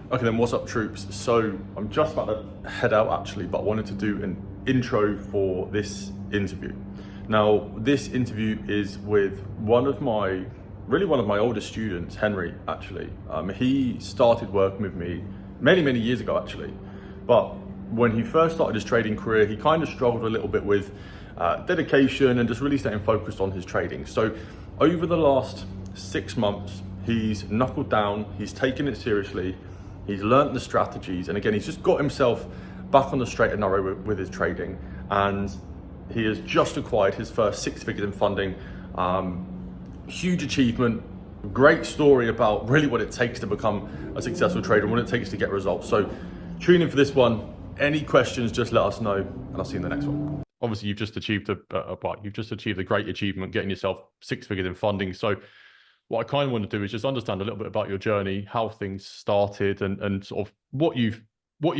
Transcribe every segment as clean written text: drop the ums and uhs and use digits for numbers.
Okay, then what's up, troops? So I'm just about to head out actually, but I wanted to do an intro for this interview. Now, this interview is with one of my oldest students, Henry, actually. He started working with me many, many years ago, actually. But when he first started his trading career, he kind of struggled a little bit with dedication and just really staying focused on his trading. So over the last 6 months, he's knuckled down, he's taken it seriously, he's learnt the strategies, and again, he's just got himself back on the straight and narrow with his trading. And he has just acquired his first six figures in funding. Huge achievement, great story about really what it takes to become a successful trader and what it takes to get results. So tune in for this one. Any questions, just let us know, and I'll see you in the next one. Obviously, you've just achieved a great achievement, getting yourself six figures in funding. So what I kind of want to do is just understand a little bit about your journey, how things started, and sort of what you've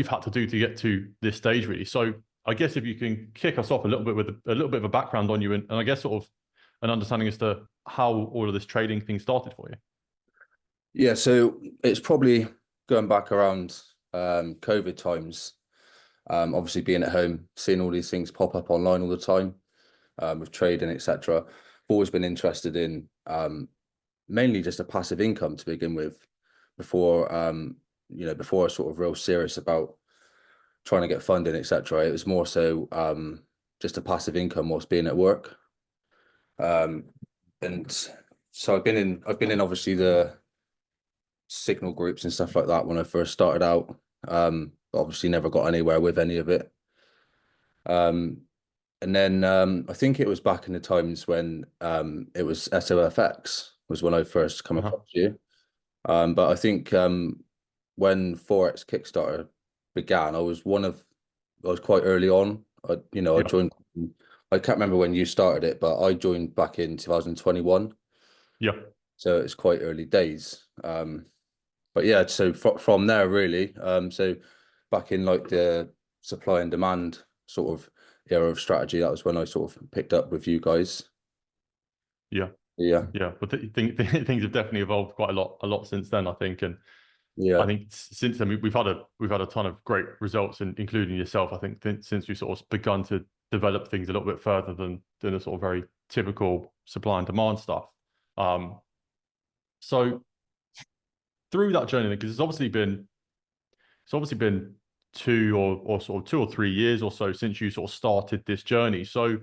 had to do to get to this stage, really. So I guess if you can kick us off a little bit with a little bit of a background on you, and I guess sort of an understanding as to how all of this trading thing started for you. Yeah, so it's probably going back around COVID times. Obviously being at home, seeing all these things pop up online all the time, with trading, etc. I've always been interested in mainly just a passive income to begin with, before before I was sort of real serious about trying to get funding, etc. It was more so just a passive income whilst being at work. Um, and so I've been in obviously the signal groups and stuff like that when I first started out. But obviously never got anywhere with any of it. Um, and then I think it was back in the times when it was SOFX was when I first come Uh-huh. across you. But I think when Forex Kickstarter began, I was quite early on. I Yeah. joined. I can't remember when you started it, but I joined back in 2021, Yeah. so it's quite early days. But yeah, so from there really, so back in like the supply and demand sort of era of strategy, that was when I sort of picked up with you guys. Yeah. Yeah, Yeah. But things have definitely evolved quite a lot since then, I think. And I yeah, think since then we've had a ton of great results, including yourself. I think since we've sort of begun to develop things a little bit further than a sort of very typical supply and demand stuff. Um, so through that journey, because it's obviously been 2 or 3 years or so since you sort of started this journey. So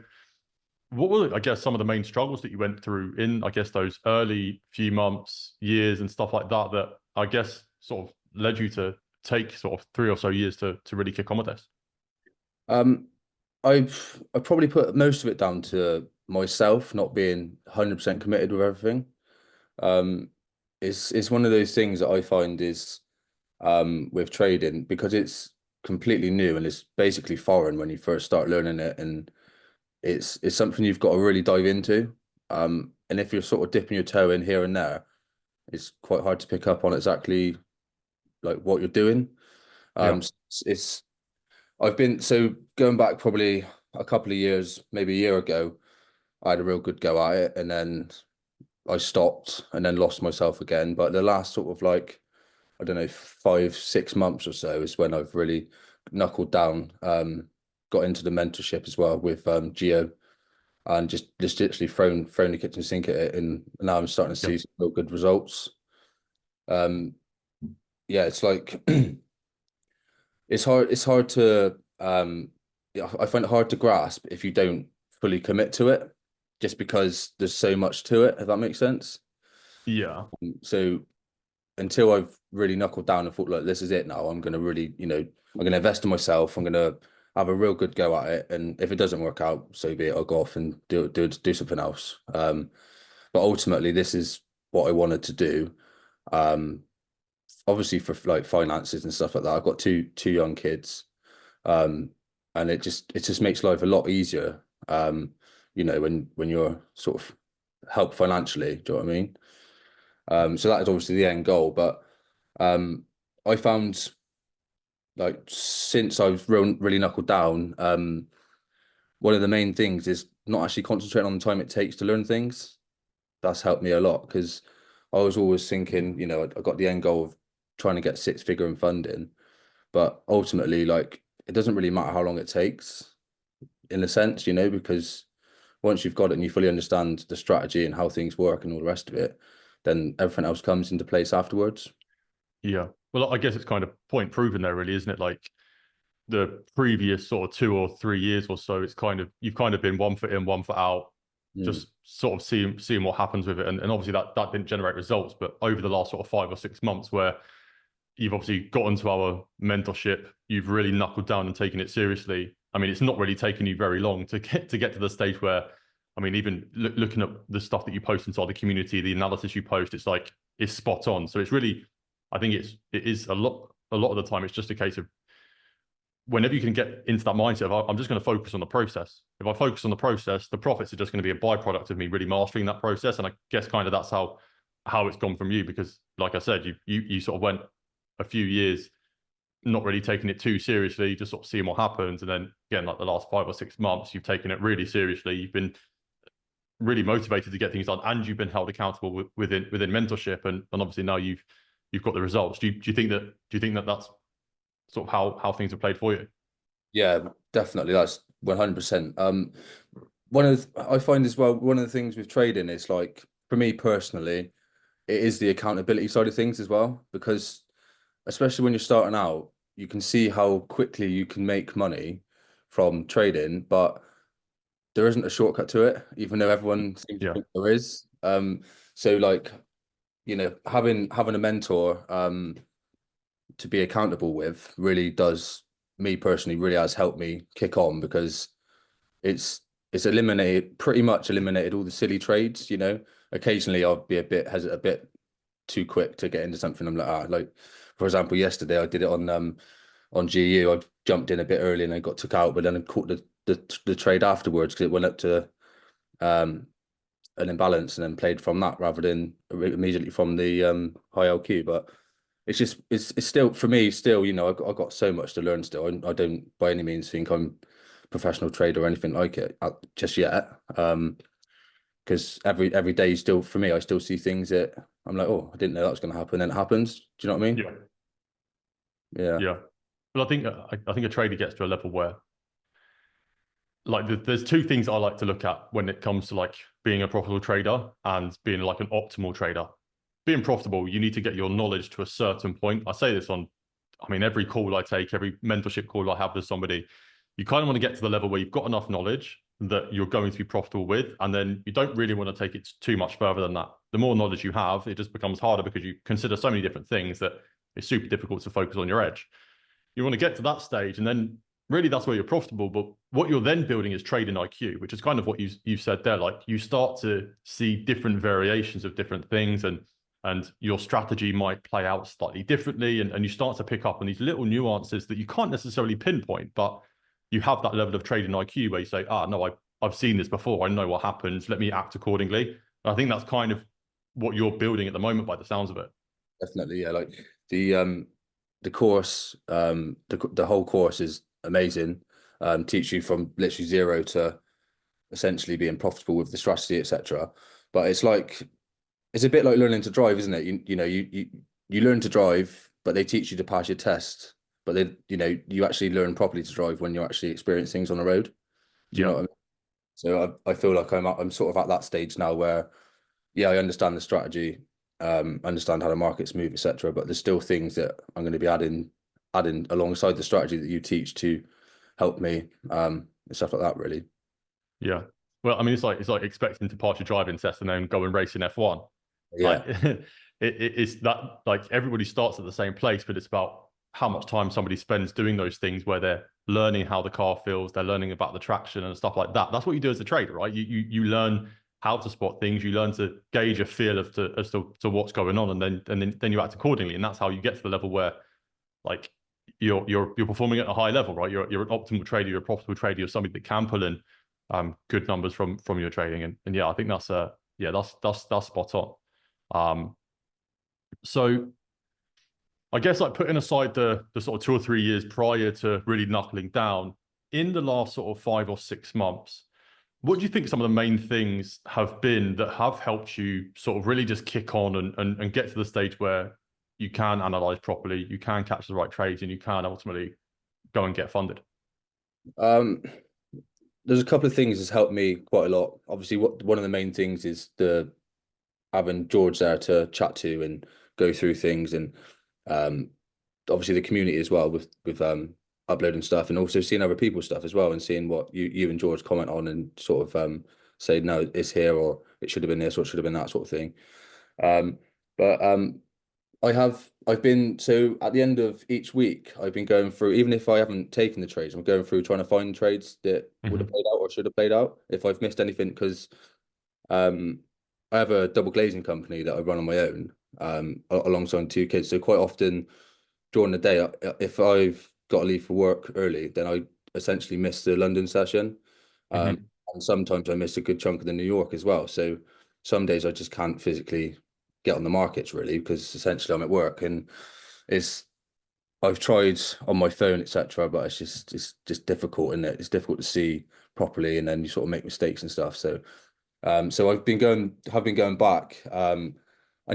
what were, I guess, some of the main struggles that you went through in, I guess, those early few months, years, and stuff like that, that I guess sort of led you to take sort of 3 or so years to really kick on with this? um, I probably put most of it down to myself not being 100% committed with everything. Um, it's one of those things that I find is with trading, because it's completely new and it's basically foreign when you first start learning it, and it's something you've got to really dive into. And if you're sort of dipping your toe in here and there, it's quite hard to pick up on exactly like what you're doing. Yeah. It's I've been so going back probably a couple of years, maybe a year ago, I had a real good go at it, and then I stopped and then lost myself again. But the last sort of like, I don't know, 5, 6 months or so is when I've really knuckled down. Got into the mentorship as well with Geo, and just literally thrown the kitchen sink at it, and now I'm starting to Yeah. see some real good results. Um, yeah, it's like it's hard to yeah, I find it hard to grasp if you don't fully commit to it, just because there's so much to it, if that makes sense. Yeah. So until I've really knuckled down and thought, like, this is it now, I'm gonna really, I'm gonna invest in myself, I'm gonna have a real good go at it. And if it doesn't work out, so be it, I'll go off and do something else. But ultimately this is what I wanted to do. Um, Obviously for like finances and stuff like that. I've got two young kids. Um, and it just makes life a lot easier. When you're sort of helped financially, do you know what I mean? So that is obviously the end goal. But um, I found, like, since I've really knuckled down, one of the main things is not actually concentrating on the time it takes to learn things. That's helped me a lot, because I was always thinking, I got the end goal of trying to get six-figure in funding. But ultimately, like, it doesn't really matter how long it takes, in a sense, because once you've got it and you fully understand the strategy and how things work and all the rest of it, then everything else comes into place afterwards. Yeah. Well, I guess it's kind of point proven there, really, isn't it? Like the previous sort of 2 or 3 years or so, it's kind of you've kind of been 1 foot in, 1 foot out, Mm. just sort of seeing what happens with it. And obviously that didn't generate results, but over the last sort of 5 or 6 months where you've obviously got into our mentorship, you've really knuckled down and taken it seriously. I mean, it's not really taken you very long to get to the stage where, I mean, even looking at the stuff that you post inside the community, the analysis you post, it's like it's spot on. So it's really, I think it is a lot of the time, it's just a case of whenever you can get into that mindset of I'm just going to focus on the process. If I focus on the process, the profits are just going to be a byproduct of me really mastering that process. And I guess kind of that's how it's gone from you, because like I said, you sort of went a few years not really taking it too seriously, just sort of seeing what happens. And then again, like the last 5 or 6 months, you've taken it really seriously. You've been really motivated to get things done, and you've been held accountable within mentorship. And obviously now you've got the results. Do you think that that's sort of how things have played for you? Yeah, definitely. That's 100%. I find as well, one of the things with trading is, like, for me personally, it is the accountability side of things as well, because especially when you're starting out, you can see how quickly you can make money from trading, but there isn't a shortcut to it, even though everyone seems to Yeah, think there is. So like, having a mentor to be accountable with really does, me personally, really has helped me kick on, because it's pretty much eliminated all the silly trades. Occasionally I'll be a bit too quick to get into something. I'm like, for example, yesterday I did it on GU. I jumped in a bit early and I got took out, but then I caught the trade afterwards because it went up to um an imbalance, and then played from that rather than immediately from the high LQ. But it's still, for me, still, I've got so much to learn still. I don't by any means think I'm a professional trader or anything like it just yet. Because every day, still, for me, I still see things that I'm like, oh, I didn't know that was going to happen, and it happens. Do you know what I mean? yeah, Yeah. yeah. But I think a trader gets to a level where like there's two things I like to look at when it comes to like being a profitable trader and being like an optimal trader. Being profitable, you need to get your knowledge to a certain point. I say this on, I mean, every call I take, every mentorship call I have with somebody, you kind of want to get to the level where you've got enough knowledge that you're going to be profitable with, and then you don't really want to take it too much further than that. The more knowledge you have, it just becomes harder because you consider so many different things that it's super difficult to focus on your edge. You want to get to that stage, and then really that's where you're profitable. But what you're then building is trading IQ, which is kind of what you said there. Like you start to see different variations of different things, and your strategy might play out slightly differently, and you start to pick up on these little nuances that you can't necessarily pinpoint, but you have that level of trading IQ where you say, no, I've seen this before, I know what happens, let me act accordingly. And I think that's kind of what you're building at the moment by the sounds of it. Definitely, yeah. Like the course, the whole course is amazing. Teach you from literally zero to essentially being profitable with the strategy, etc. But it's a bit like learning to drive, isn't it? You learn to drive, but they teach you to pass your test. But you actually learn properly to drive when you actually experience things on the road. Do you know Yeah. what I mean? So I feel like I'm sort of at that stage now where, yeah, I understand the strategy, understand how the markets move, etc. But there's still things that I'm going to be adding alongside the strategy that you teach to help me, and stuff like that, really. Yeah. Well, I mean, it's like expecting to pass your driving test and then go and race in F1. Like Yeah, it's that like everybody starts at the same place, but it's about how much time somebody spends doing those things where they're learning how the car feels, they're learning about the traction and stuff like that. That's what you do as a trader, right? You learn how to spot things, you learn to gauge a feel as to what's going on, and then you act accordingly. And that's how you get to the level where like you're performing at a high level, right? You're an optimal trader, you're a profitable trader, you're somebody that can pull in good numbers from your trading. And yeah, I think that's spot on. So I guess like putting aside the sort of 2 or 3 years prior to really knuckling down, in the last sort of 5 or 6 months, what do you think some of the main things have been that have helped you sort of really just kick on and get to the stage where you can analyze properly, you can catch the right trades, and you can ultimately go and get funded? Um, there's a couple of things that's helped me quite a lot. Obviously, one of the main things is the having George there to chat to and go through things, and um, obviously the community as well with uploading stuff, and also seeing other people's stuff as well, and seeing what you and George comment on, and sort of say no, it's here, or it should have been this, or it should have been that sort of thing. Um, but I've been, so at the end of each week I've been going through, even if I haven't taken the trades, I'm going through trying to find trades that would have Hmm. played out or should have played out if I've missed anything, because um I have a double glazing company that I run on my own, alongside two kids. So quite often during the day, if I've got to leave for work early, then I essentially miss the London session. Hmm. And sometimes I miss a good chunk of the New York as well. So some days I just can't physically get on the markets really, because essentially I'm at work, and it's I've tried on my phone, etc., but it's just difficult, and it's difficult to see properly, and then you sort of make mistakes and stuff. So have been going back, and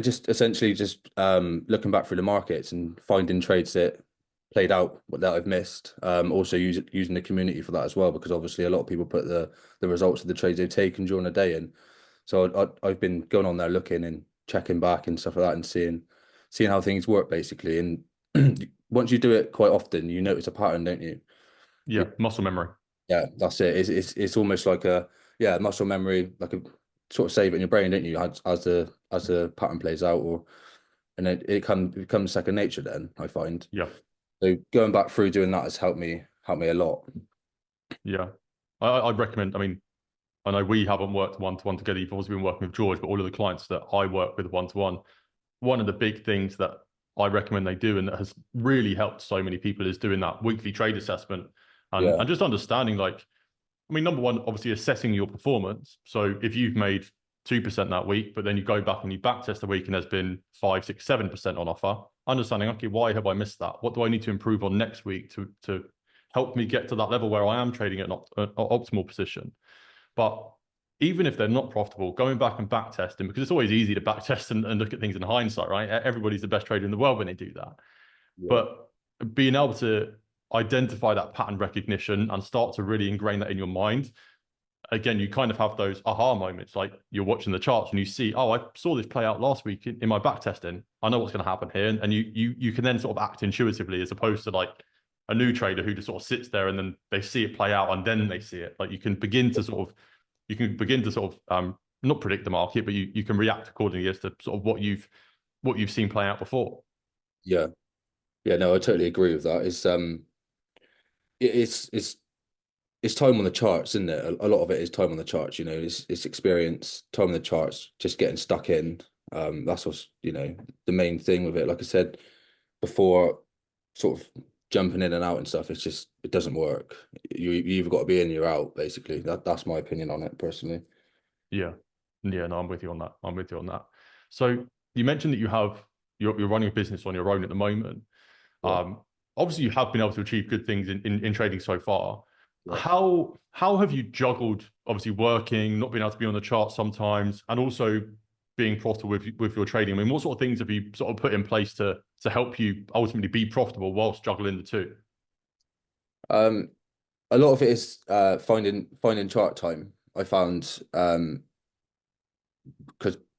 just essentially just looking back through the markets and finding trades that played out that I've missed. Also using the community for that as well, because obviously a lot of people put the results of the trades they've taken during the day in. So I've been going on there looking and checking back and stuff like that, and seeing how things work basically. And once you do it quite often, you notice a pattern, don't you? Yeah, muscle memory. Yeah, that's it. It's almost like a, yeah, muscle memory, like a sort of save it in your brain, don't you? As the pattern plays out, or and it becomes second nature. Then I find, Yeah, so going back through doing that has helped me a lot. yeah. I'd recommend. I mean, I know we haven't worked one to one together. You've obviously been working with George, but all of the clients that I work with one to one of the big things that I recommend they do and that has really helped so many people is doing that weekly trade assessment Yeah, and just understanding like, I mean, number one, obviously assessing your performance. So if you've made 2% that week, but then you go back and you back test the week and there's been 5, 6, 7% on offer, understanding, okay, why have I missed that? What do I need to improve on next week to help me get to that level where I am trading at an optimal position? But even if they're not profitable, going back and back testing, because it's always easy to back test and look at things in hindsight, right? Everybody's the best trader in the world when they do that. yeah, But being able to identify that pattern recognition and start to really ingrain that in your mind, again, you kind of have those aha moments. Like you're watching the charts and you see, oh, I saw this play out last week in my back testing. I know what's going to happen here, and you can then sort of act intuitively as opposed to like a new trader who just sort of sits there and then they see it play out and then they see it. Like you can begin to sort of not predict the market, but you can react accordingly as to sort of what you've seen play out before. yeah, yeah. No, I totally agree with that. It's time on the charts, isn't it? A lot of it is time on the charts. It's experience, time on the charts, just getting stuck in. That's what's the main thing with it. Like I said before, sort of jumping in and out and stuff. It doesn't work. You either got to be in, or you're out. Basically, that's my opinion on it personally. Yeah, yeah, no, I'm with you on that. I'm with you on that. So you mentioned that you're running a business on your own at the moment. Yeah, Um, Obviously you have been able to achieve good things in trading so far. yeah. How have you juggled obviously working, not being able to be on the chart sometimes, and also being profitable with your trading? I mean, what sort of things have you sort of put in place to help you ultimately be profitable whilst juggling the two? Um, a lot of it is finding chart time. I found because,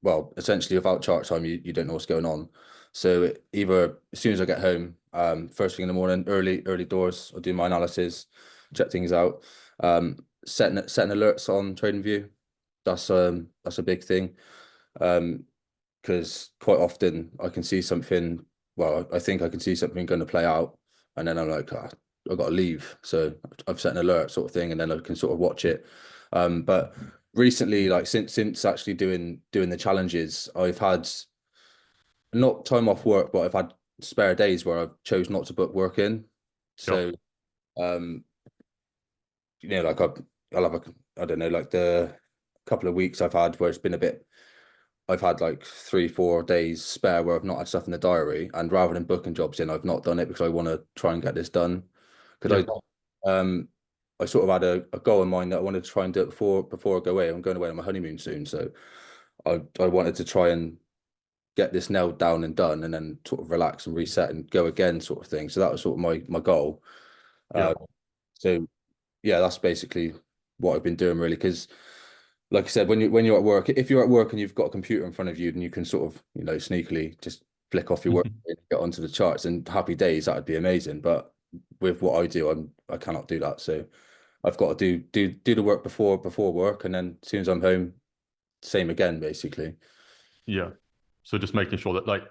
well, essentially without chart time, you don't know what's going on. So either as soon as I get home, first thing in the morning, early doors, I'll do my analysis, check things out. Setting alerts on TradingView. That's a big thing. Because quite often I can see something. Well, I think I can see something going to play out, and then I'm like, "Ah, I've got to leave." So I've set an alert sort of thing, and then I can sort of watch it. But recently, like since actually doing the challenges, I've had not time off work, but I've had spare days where I've chose not to book work in. Yeah, So um, like I'll have I don't know, like the couple of weeks I've had where it's been a bit. I've had like 3, 4 days spare where I've not had stuff in the diary, and rather than booking jobs in, I've not done it because I want to try and get this done. yeah, Because I sort of had a goal in mind that I wanted to try and do it before I go away. I'm going away on my honeymoon soon, so I wanted to try and get this nailed down and done, and then sort of relax and reset and go again, sort of thing. So that was sort of my goal. Yeah. So yeah, that's basically what I've been doing really. Because like I said, when you're at work, if you're at work and you've got a computer in front of you, then you can sort of, sneakily just flick off your work and get onto the charts, and happy days, that would be amazing. But with what I do, I cannot do that. So I've got to do the work before work, and then as soon as I'm home, same again, basically. Yeah. So just making sure that, like,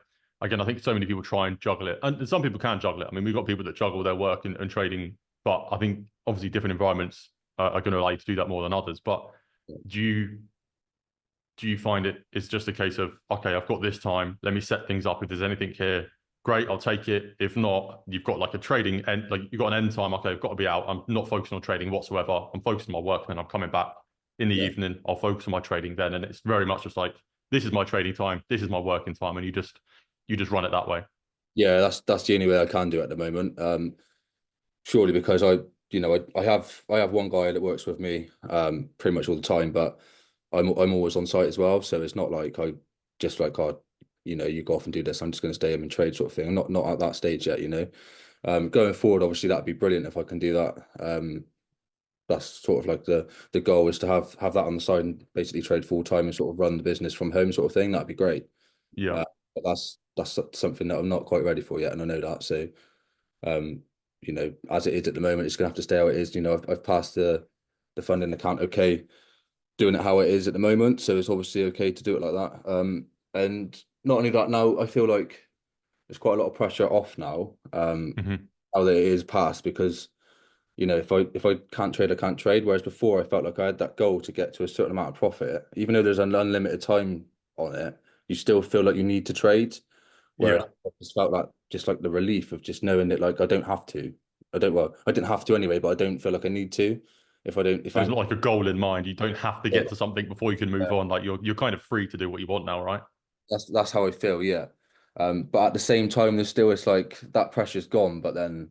again, I think so many people try and juggle it, and some people can juggle it. I mean, we've got people that juggle their work and trading, but I think obviously different environments are going to allow you to do that more than others. But do you do you find it's just a case of, okay, I've got this time, let me set things up. If there's anything here, great, I'll take it. If not, you've got like a trading end, like you've got an end time. Okay, I've got to be out. I'm not focusing on trading whatsoever. I'm focusing on my work, and then I'm coming back in the Yeah. evening. I'll focus on my trading then, and it's very much just like, this is my trading time, this is my working time, and you just run it that way. Yeah, that's the only way I can do it at the moment. Surely because I have one guy that works with me pretty much all the time, but I'm always on site as well. So it's not like I just like, oh, you go off and do this, I'm just going to stay home and trade, sort of thing. I'm not at that stage yet. Going forward, obviously that'd be brilliant if I can do that. That's sort of like the goal, is to have that on the side and basically trade full time and sort of run the business from home, sort of thing. That'd be great. Yeah. But that's something that I'm not quite ready for yet, and I know that. So um, as it is at the moment, it's gonna have to stay how it is. I've passed the funding account, okay, doing it how it is at the moment. So it's obviously okay to do it like that. And not only that, now I feel like there's quite a lot of pressure off now, Hmm. now that it is passed, because if I can't trade, I can't trade. Whereas before, I felt like I had that goal to get to a certain amount of profit, even though there's an unlimited time on it. You still feel like you need to trade. Whereas Yeah. I just felt like just like the relief of just knowing that, like, I don't have to. I didn't have to anyway, but I don't feel like I need to. If I don't, if There's I not like a goal in mind. You don't have to get to something before you can move on. Like you're kind of free to do what you want now, right? that's how I feel, yeah. But at the same time, there's still, it's like that pressure's gone, but then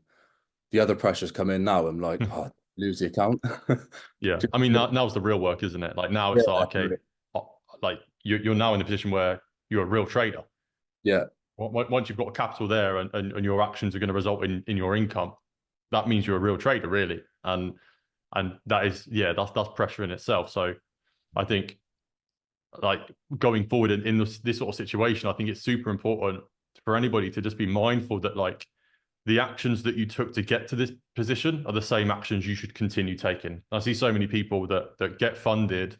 the other pressures come in now. I'm like, oh, lose the account. Yeah, I mean, now's the real work, isn't it? Like now Yeah, it's like, okay, uh, like you're now in a position where you're a real trader. yeah, Once you've got capital there, and your actions are going to result in your income, that means you're a real trader, really. And that is, yeah, that's pressure in itself. So I think, like, going forward in this sort of situation, I think it's super important for anybody to just be mindful that, like, the actions that you took to get to this position are the same actions you should continue taking. I see so many people that get funded,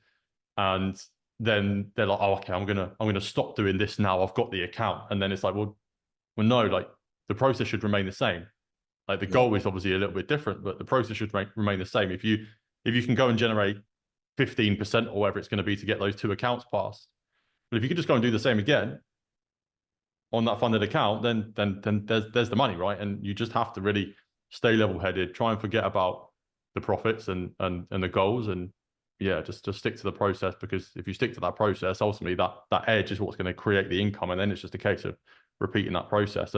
and then they're like, oh, okay, I'm gonna stop doing this now. I've got the account. And then it's like, well, no, like, the process should remain the same. Like, the yeah, goal is obviously a little bit different, but the process should remain the same. If you can go and generate 15% or whatever it's going to be to get those two accounts passed, but if you could just go and do the same again on that funded account, then there's the money, right? And you just have to really stay level headed, try and forget about the profits and the goals, and yeah, just stick to the process, because if you stick to that process, ultimately that edge is what's going to create the income, and then it's just a case of repeating that process.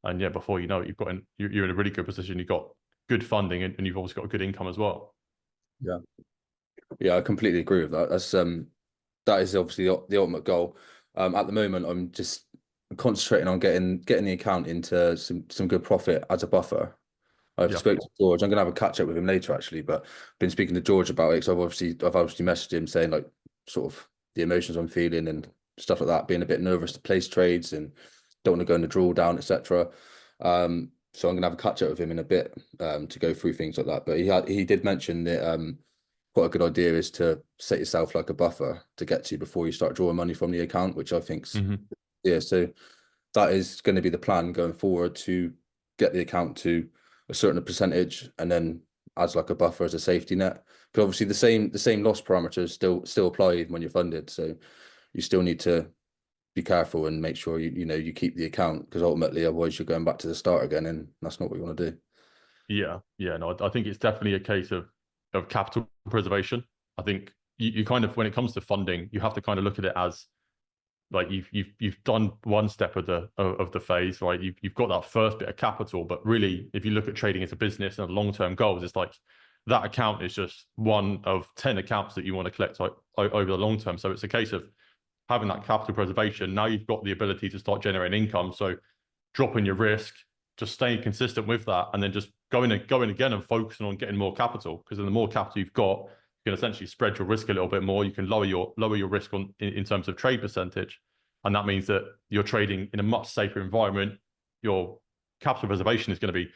And yeah, before you know it, you're in a really good position. You've got good funding, and you've also got good income as well. yeah, yeah. I completely agree with that. That is obviously the ultimate goal. At the moment, I'm just concentrating on getting the account into some good profit as a buffer. I've Yeah. spoken to George. I'm gonna have a catch up with him later, actually, but been speaking to George about it. So I've obviously messaged him saying, like, sort of the emotions I'm feeling and stuff like that, being a bit nervous to place trades and don't want to go in the drawdown, etc. So I'm gonna have a catch up with him in a bit, to go through things like that. But he did mention that quite a good idea is to set yourself like a buffer to get to before you start drawing money from the account, which I think's, Hmm. yeah. So that is going to be the plan going forward, to get the account to a certain percentage, and then as like a buffer, as a safety net. Because obviously the same loss parameters still apply even when you're funded. So you still need to be careful and make sure you keep the account, because ultimately otherwise you're going back to the start again, and that's not what you want to do. Yeah, yeah, no, I think it's definitely a case of capital preservation. I think you kind of, when it comes to funding, you have to kind of look at it as, like, you've done one step of the phase, right? You've got that first bit of capital, but really, if you look at trading as a business and long-term goals, it's like that account is just one of 10 accounts that you want to collect over the long term. So it's a case of having that capital preservation, now you've got the ability to start generating income. So dropping your risk, just staying consistent with that, and then just going again and focusing on getting more capital. Because then the more capital you've got, you can essentially spread your risk a little bit more. You can lower your risk in terms of trade percentage, and that means that you're trading in a much safer environment. Your capital preservation is going to be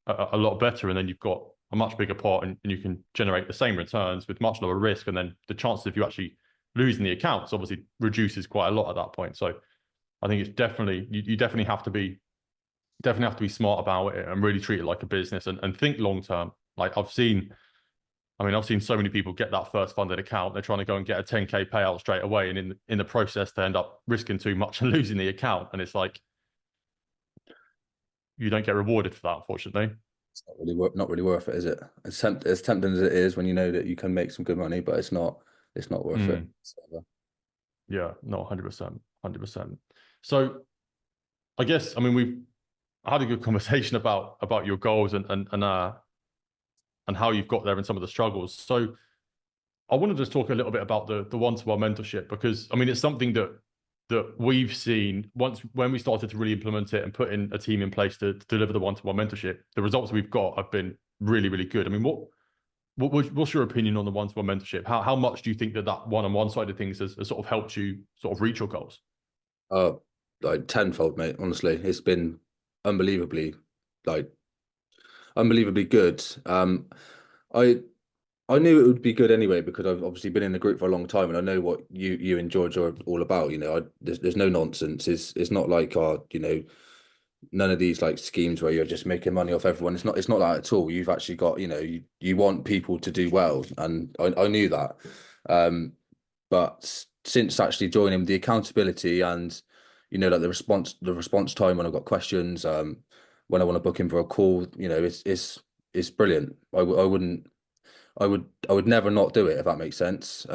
a lot better, and then you've got a much bigger pot, and you can generate the same returns with much lower risk. And then the chances of you actually losing the accounts obviously reduces quite a lot at that point. So I think it's definitely you definitely have to be smart about it and really treat it like a business and think long term. Like I've seen so many people get that first funded account. They're trying to go and get a 10K payout straight away, and in the process, they end up risking too much and losing the account. And it's like you don't get rewarded for that, unfortunately. It's not really worth it, is it? As tempting as it is when you know that you can make some good money, but it's not worth it. So, Yeah, no, 100%, 100%. So I guess we've had a good conversation about your goals and how you've got there and some of the struggles. So I want to just talk a little bit about the one-to-one mentorship, because it's something that we've seen when we started to really implement it and put in a team in place to deliver the one-to-one mentorship. The results we've got have been really, really good. What's your opinion on the one-to-one mentorship? How much do you think that one-on-one side of things has sort of helped you sort of reach your goals? Like tenfold, mate. Honestly, it's been unbelievably, like, unbelievably good. I I knew it would be good anyway because I've obviously been in the group for a long time and I know what you and George are all about. There's no nonsense. It's not like none of these like schemes where you're just making money off everyone. It's not that at all. You've actually got you want people to do well, and I knew that. But since actually joining, the accountability and like the response time when I've got questions, when I want to book in for a call, it's brilliant. I would never not do it if that makes sense.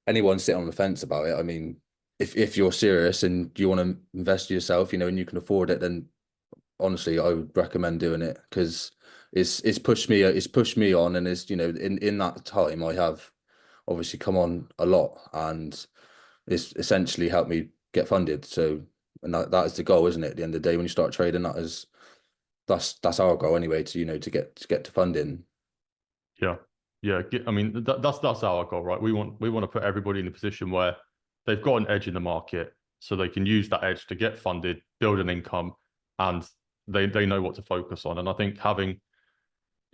Anyone sitting on the fence about it, if you're serious and you want to invest in yourself, and you can afford it, then honestly, I would recommend doing it because it's pushed me on, and in that time I have obviously come on a lot, and it's essentially helped me get funded. So, and that is the goal, isn't it? At the end of the day, when you start trading, that's our goal anyway. To get to funding. Yeah, yeah. That's our goal, right? We want to put everybody in a position where they've got an edge in the market, so they can use that edge to get funded, build an income, and they know what to focus on. And I think having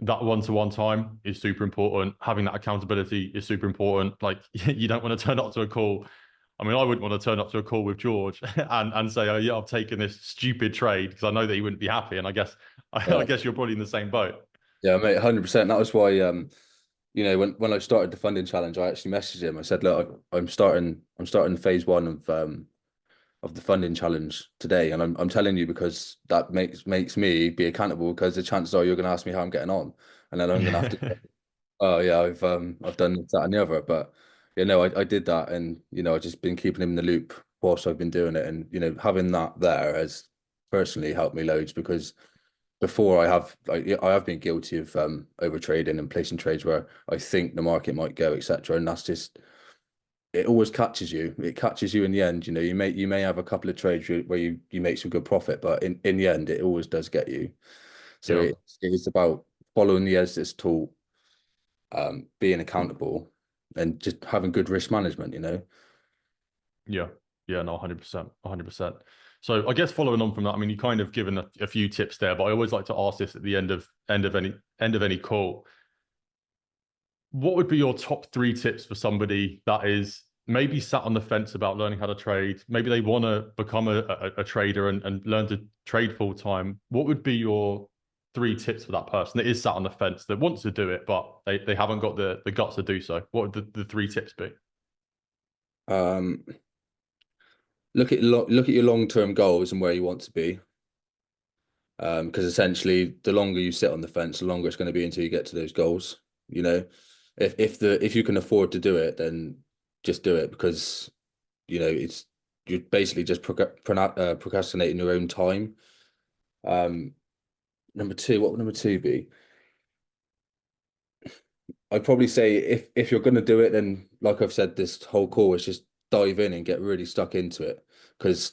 that one-to-one time is super important. Having that accountability is super important. Like you don't want to turn up to a call. I wouldn't want to turn up to a call with George and say, "Oh yeah, I've taken this stupid trade," because I know that he wouldn't be happy. And I guess Yeah, you're probably in the same boat. yeah, mate, 100%. That was why when I started the funding challenge, I actually messaged him. I said, look, I'm starting phase one of the funding challenge today, and I'm telling you because that makes me be accountable, because the chances are you're going to ask me how I'm getting on, and then I'm going to have to, oh yeah, I've done this, that, and the other. But I did that, and I've just been keeping him in the loop whilst I've been doing it, and having that there has personally helped me loads, because before I have been guilty of over trading and placing trades where I think the market might go, etc. And that's just, it always catches you. It catches you in the end. You may have a couple of trades where you make some good profit, but in the end, it always does get you. So Yeah. it is about following the as this tool, being accountable, and just having good risk management. Yeah. Yeah, no, 100%. 100%. So I guess following on from that, you kind of given a few tips there, but I always like to ask this at the end of any call. What would be your top 3 tips for somebody that is maybe sat on the fence about learning how to trade? Maybe they want to become a trader and learn to trade full time. What would be your 3 tips for that person that is sat on the fence, that wants to do it, but they haven't got the guts to do so? What would the 3 tips be? Um, look at your long-term goals and where you want to be. Because essentially, the longer you sit on the fence, the longer it's going to be until you get to those goals. You know, if you can afford to do it, then just do it, because you're basically just procrastinating your own time. Number two, what would number two be? I'd probably say if you're going to do it, then like I've said, this whole call is just dive in and get really stuck into it. Because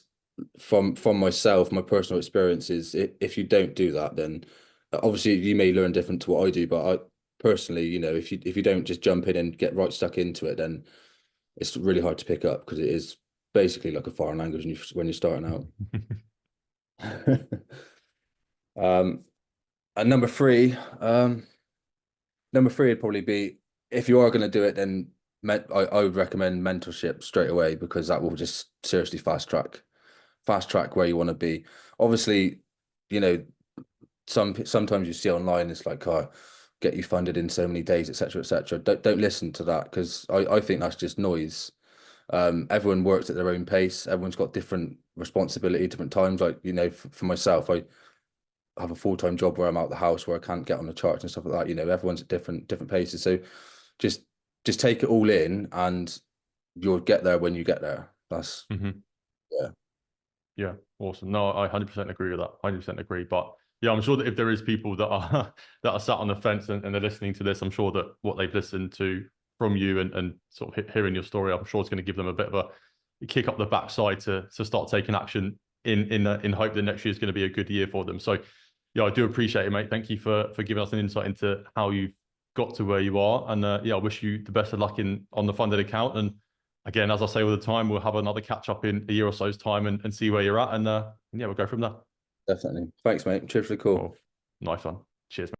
from myself, my personal experience is if you don't do that, then obviously you may learn different to what I do, but I personally, you know, if you don't just jump in and get right stuck into it, then it's really hard to pick up because it is basically like a foreign language when you're starting out. Um, and number three would probably be if you are going to do it, then I would recommend mentorship straight away because that will just seriously fast track where you want to be. Obviously, you know, sometimes you see online it's like, oh, get you funded in so many days, etc., etc. Don't listen to that because I think that's just noise. Everyone works at their own pace. Everyone's got different responsibility, different times. Like, you know, for myself, I have a full-time job where I'm out the house where I can't get on the charts and stuff like that. You know, everyone's at different paces. So just just take it all in and you'll get there when you get there. That's Mhm. yeah, Yeah, awesome. No, I 100% agree with that. 100% agree. But yeah, I'm sure that if there is people that are that are sat on the fence and they're listening to this, I'm sure that what they've listened to from you and sort of hearing your story, I'm sure it's going to give them a bit of a kick up the backside to start taking action in hope that next year is going to be a good year for them. So yeah, I do appreciate it, mate. Thank you for giving us an insight into how you've got to where you are. And yeah, I wish you the best of luck in on the funded account. And again, as I say all the time, we'll have another catch up in a year or so's time and see where you're at. And yeah, we'll go from there. definitely. Thanks, mate. Cheers for the call. Cool. Nice one. Cheers, mate.